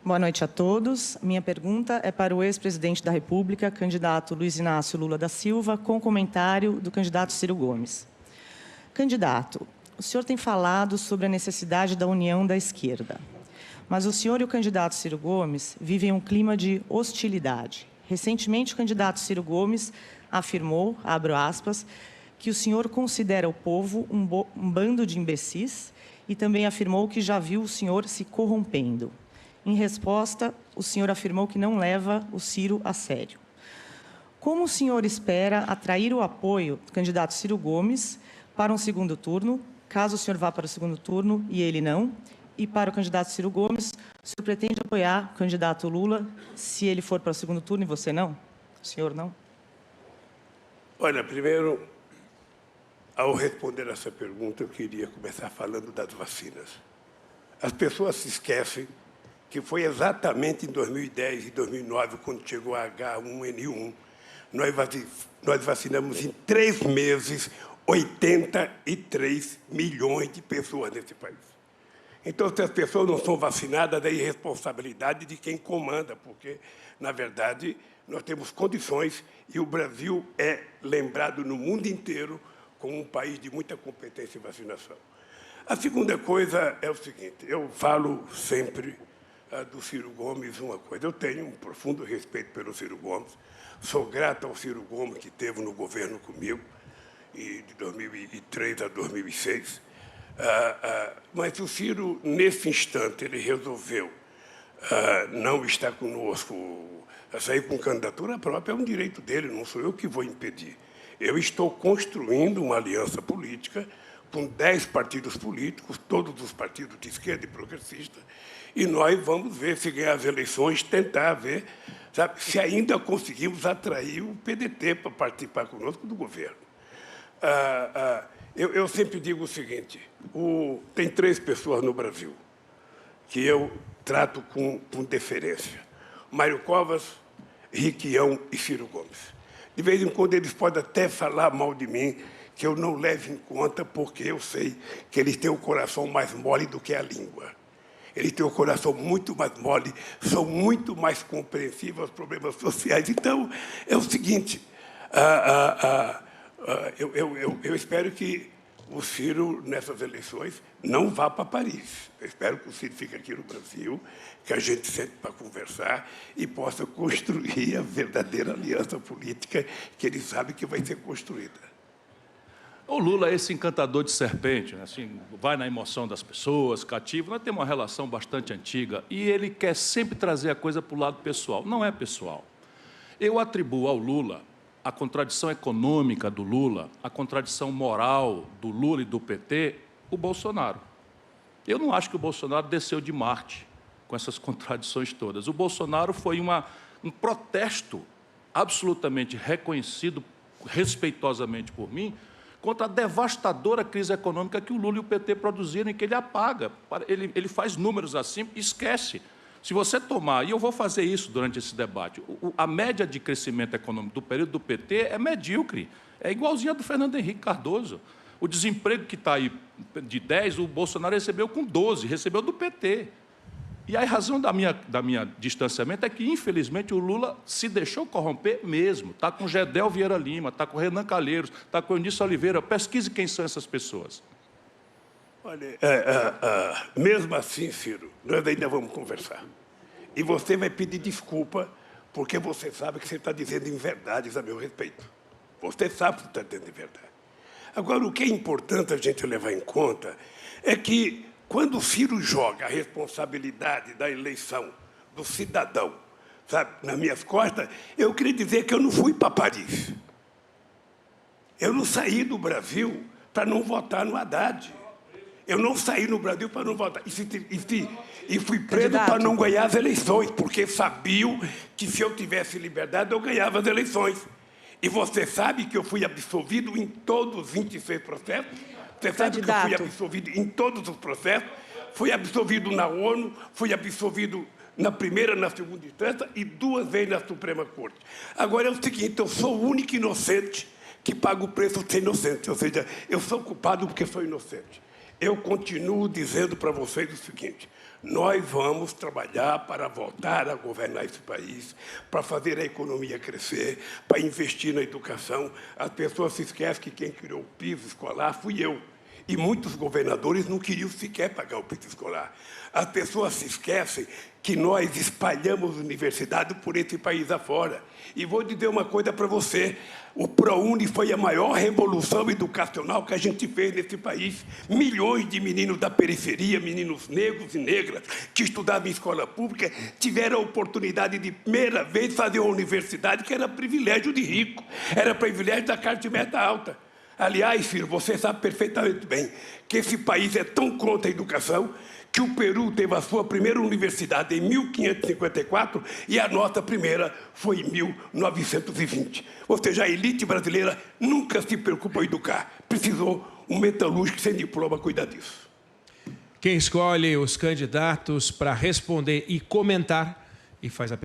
Boa noite a todos. Minha pergunta é para o ex-presidente da República, candidato Luiz Inácio Lula da Silva, com comentário do candidato Ciro Gomes. Candidato, o senhor tem falado sobre a necessidade da união da esquerda, mas o senhor e o candidato Ciro Gomes vivem um clima de hostilidade. Recentemente, o candidato Ciro Gomes afirmou, abro aspas, que o senhor considera o povo um bando de imbecis e também afirmou que já viu o senhor se corrompendo. Em resposta, o senhor afirmou que não leva o Ciro a sério. Como o senhor espera atrair o apoio do candidato Ciro Gomes para um segundo turno, caso o senhor vá para o segundo turno e ele não, e para o candidato Ciro Gomes, o senhor pretende apoiar o candidato Lula se ele for para o segundo turno e você não? O senhor não? Olha, primeiro, ao responder essa pergunta, eu queria começar falando das vacinas. As pessoas se esquecem que foi exatamente em 2010 e 2009, quando chegou a H1N1, nós vacinamos em 3 meses 83 milhões de pessoas nesse país. Então, se as pessoas não são vacinadas, é irresponsabilidade de quem comanda, porque, na verdade, nós temos condições e o Brasil é lembrado no mundo inteiro como um país de muita competência em vacinação. A segunda coisa é o seguinte, eu falo sempre do Ciro Gomes uma coisa. Eu tenho um profundo respeito pelo Ciro Gomes, sou grato ao Ciro Gomes que esteve no governo comigo, de 2003 a 2006, mas o Ciro, nesse instante, ele resolveu não estar conosco, sair com candidatura própria, é um direito dele, não sou eu que vou impedir. Eu estou construindo uma aliança política com 10 partidos políticos, todos os partidos de esquerda e progressista, e nós vamos ver se ganhar as eleições, tentar ver, sabe, se ainda conseguimos atrair o PDT para participar conosco do governo. Eu sempre digo o seguinte, tem 3 pessoas no Brasil que eu trato com deferência. Mário Covas, Requião e Ciro Gomes. De vez em quando eles podem até falar mal de mim, que eu não levo em conta, porque eu sei que eles têm o coração mais mole do que a língua. Eles têm o coração muito mais mole, são muito mais compreensivos aos problemas sociais. Então, é o seguinte, eu espero que o Ciro, nessas eleições, não vá para Paris. Eu espero que o Ciro fique aqui no Brasil, que a gente sente para conversar e possa construir a verdadeira aliança política que ele sabe que vai ser construída. O Lula é esse encantador de serpente, né? Assim, vai na emoção das pessoas, cativo. Nós temos uma relação bastante antiga e ele quer sempre trazer a coisa para o lado pessoal. Não é pessoal. Eu atribuo ao Lula a contradição econômica do Lula, a contradição moral do Lula e do PT, o Bolsonaro. Eu não acho que o Bolsonaro desceu de Marte com essas contradições todas. O Bolsonaro foi um protesto absolutamente reconhecido, respeitosamente por mim, contra a devastadora crise econômica que o Lula e o PT produziram e que ele apaga. Ele faz números assim e esquece. Se você tomar, e eu vou fazer isso durante esse debate, a média de crescimento econômico do período do PT é medíocre, é igualzinha a do Fernando Henrique Cardoso. O desemprego que está aí de 10, o Bolsonaro recebeu com 12, recebeu do PT. E a razão da minha distanciamento é que, infelizmente, o Lula se deixou corromper mesmo. Está com Gedel Vieira Lima, está com Renan Calheiros, está com Eunice Oliveira. Pesquise quem são essas pessoas. Olha, mesmo assim, Ciro, nós ainda vamos conversar. E você vai pedir desculpa, porque você sabe que você está dizendo inverdades a meu respeito. Você sabe que está dizendo inverdade. Agora, o que é importante a gente levar em conta é que, quando o Ciro joga a responsabilidade da eleição do cidadão, sabe, nas minhas costas, eu queria dizer que eu não fui para Paris. Eu não saí do Brasil para não votar no Haddad. Eu não saí no Brasil para não votar. E fui preso para não ganhar as eleições, porque sabiam que, se eu tivesse liberdade, eu ganhava as eleições. E você sabe que eu fui absolvido em todos os 26 processos? Você sabe que eu fui absolvido em todos os processos? Fui absolvido na ONU, fui absolvido na primeira, na segunda instância e 2 vezes na Suprema Corte. Agora é o seguinte, eu sou o único inocente que paga o preço de ser inocente. Ou seja, eu sou culpado porque sou inocente. Eu continuo dizendo para vocês o seguinte, Nós vamos trabalhar para voltar a governar esse país, para fazer a economia crescer, para investir na educação. As pessoas se esquecem que quem criou o piso escolar fui eu. E muitos governadores não queriam sequer pagar o piso escolar. As pessoas se esquecem que nós espalhamos universidade por esse país afora. E vou dizer uma coisa para você, o ProUni foi a maior revolução educacional que a gente fez nesse país. Milhões de meninos da periferia, meninos negros e negras, que estudavam em escola pública, tiveram a oportunidade de, primeira vez, fazer uma universidade que era privilégio de rico, era privilégio da classe média alta. Aliás, filho, você sabe perfeitamente bem que esse país é tão contra a educação que o Peru teve a sua primeira universidade em 1554 e a nossa primeira foi em 1920. Ou seja, a elite brasileira nunca se preocupou em educar. Precisou um metalúrgico sem diploma cuidar disso. Quem escolhe os candidatos para responder e comentar e faz a